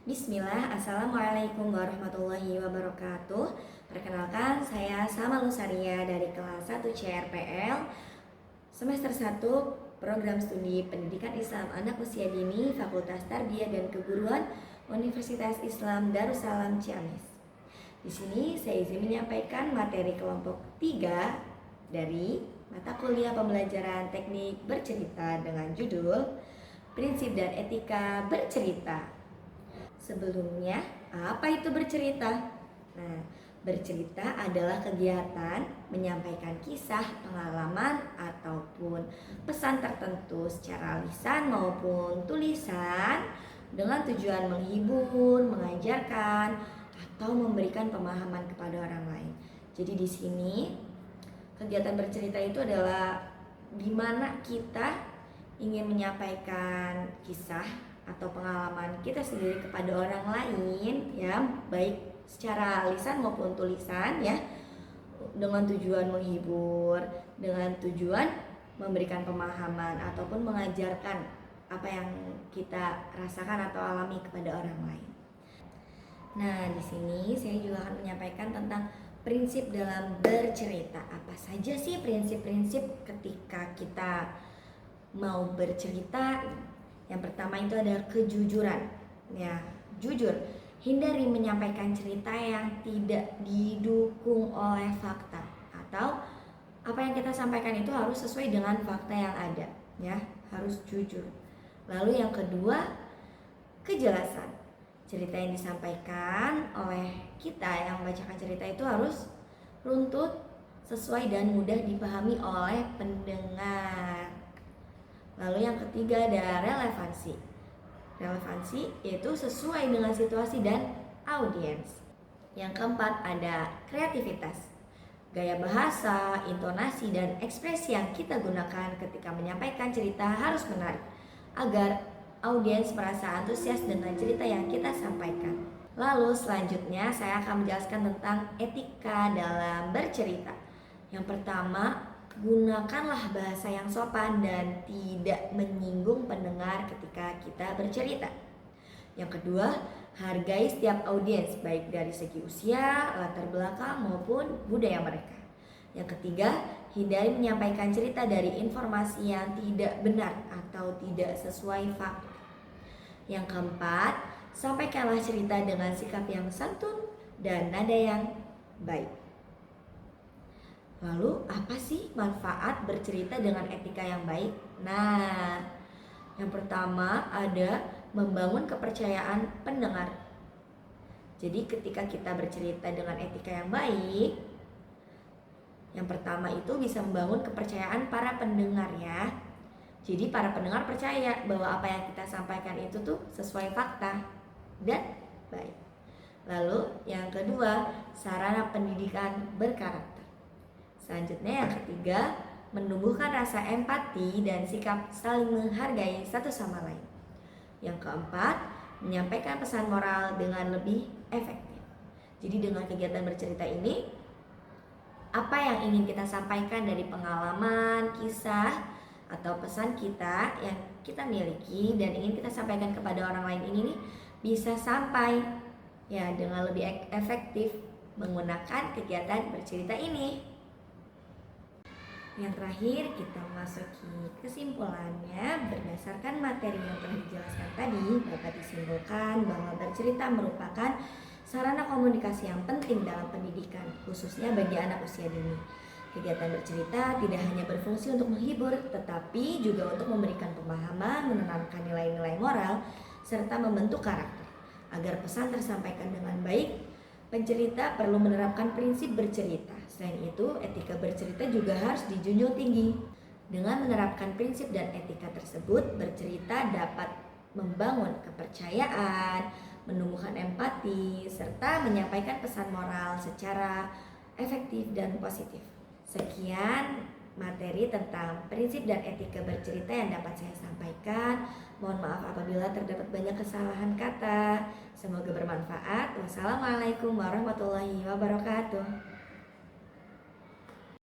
Bismillah, Assalamualaikum warahmatullahi wabarakatuh. Perkenalkan, saya Sama Lusaria dari kelas 1 CRPL semester 1 Program Studi Pendidikan Islam Anak Usia Dini Fakultas Tarbiyah dan Keguruan Universitas Islam Darussalam Ciamis. Di sini saya izin menyampaikan materi kelompok 3 dari mata kuliah pembelajaran teknik bercerita dengan judul Prinsip dan Etika Bercerita. Sebelumnya, apa itu bercerita? Nah, bercerita adalah kegiatan menyampaikan kisah, pengalaman, ataupun pesan tertentu secara lisan maupun tulisan dengan tujuan menghibur, mengajarkan, atau memberikan pemahaman kepada orang lain. Jadi di sini kegiatan bercerita itu adalah di mana kita ingin menyampaikan kisah atau pengalaman kita sendiri kepada orang lain, ya, baik secara lisan maupun tulisan, ya, dengan tujuan menghibur, dengan tujuan memberikan pemahaman ataupun mengajarkan apa yang kita rasakan atau alami kepada orang lain. Nah, di sini saya juga akan menyampaikan tentang prinsip dalam bercerita. Apa saja sih prinsip-prinsip ketika kita mau bercerita? Yang pertama itu adalah kejujuran. Ya, jujur. Hindari menyampaikan cerita yang tidak didukung oleh fakta, atau apa yang kita sampaikan itu harus sesuai dengan fakta yang ada, ya, harus jujur. Lalu yang kedua, kejelasan. Cerita yang disampaikan oleh kita yang membacakan cerita itu harus runtut, sesuai dan mudah dipahami oleh pendengar. Lalu yang ketiga ada relevansi. Relevansi yaitu sesuai dengan situasi dan audiens. Yang keempat ada kreativitas. Gaya bahasa, intonasi, dan ekspresi yang kita gunakan ketika menyampaikan cerita harus menarik agar audiens merasa antusias dengan cerita yang kita sampaikan. Lalu selanjutnya saya akan menjelaskan tentang etika dalam bercerita. Yang pertama, gunakanlah bahasa yang sopan dan tidak menyinggung pendengar ketika kita bercerita. Yang kedua, hargai setiap audiens baik dari segi usia, latar belakang maupun budaya mereka. Yang ketiga, hindari menyampaikan cerita dari informasi yang tidak benar atau tidak sesuai fakta. Yang keempat, sampaikanlah cerita dengan sikap yang santun dan nada yang baik. Lalu apa sih manfaat bercerita dengan etika yang baik? Nah, yang pertama ada membangun kepercayaan pendengar. Jadi ketika kita bercerita dengan etika yang baik, yang pertama itu bisa membangun kepercayaan para pendengar, ya. Jadi para pendengar percaya bahwa apa yang kita sampaikan itu tuh sesuai fakta dan baik. Lalu yang kedua, sarana pendidikan berkarakter. Selanjutnya yang ketiga, menumbuhkan rasa empati dan sikap saling menghargai satu sama lain. Yang keempat, menyampaikan pesan moral dengan lebih efektif. Jadi dengan kegiatan bercerita ini, apa yang ingin kita sampaikan dari pengalaman, kisah, atau pesan kita yang kita miliki dan ingin kita sampaikan kepada orang lain ini nih, bisa sampai ya dengan lebih efektif menggunakan kegiatan bercerita ini. Yang terakhir, kita masuki kesimpulannya. Berdasarkan materi yang telah dijelaskan tadi, dapat disimpulkan bahwa bercerita merupakan sarana komunikasi yang penting dalam pendidikan, khususnya bagi anak usia dini. Kegiatan bercerita tidak hanya berfungsi untuk menghibur, tetapi juga untuk memberikan pemahaman, menanamkan nilai-nilai moral, serta membentuk karakter. Agar pesan tersampaikan dengan baik, pencerita perlu menerapkan prinsip bercerita. Selain itu, etika bercerita juga harus dijunjung tinggi. Dengan menerapkan prinsip dan etika tersebut, bercerita dapat membangun kepercayaan, menumbuhkan empati, serta menyampaikan pesan moral secara efektif dan positif. Sekian materi tentang prinsip dan etika bercerita yang dapat saya sampaikan. Mohon maaf apabila terdapat banyak kesalahan kata. Semoga bermanfaat. Wassalamualaikum warahmatullahi wabarakatuh.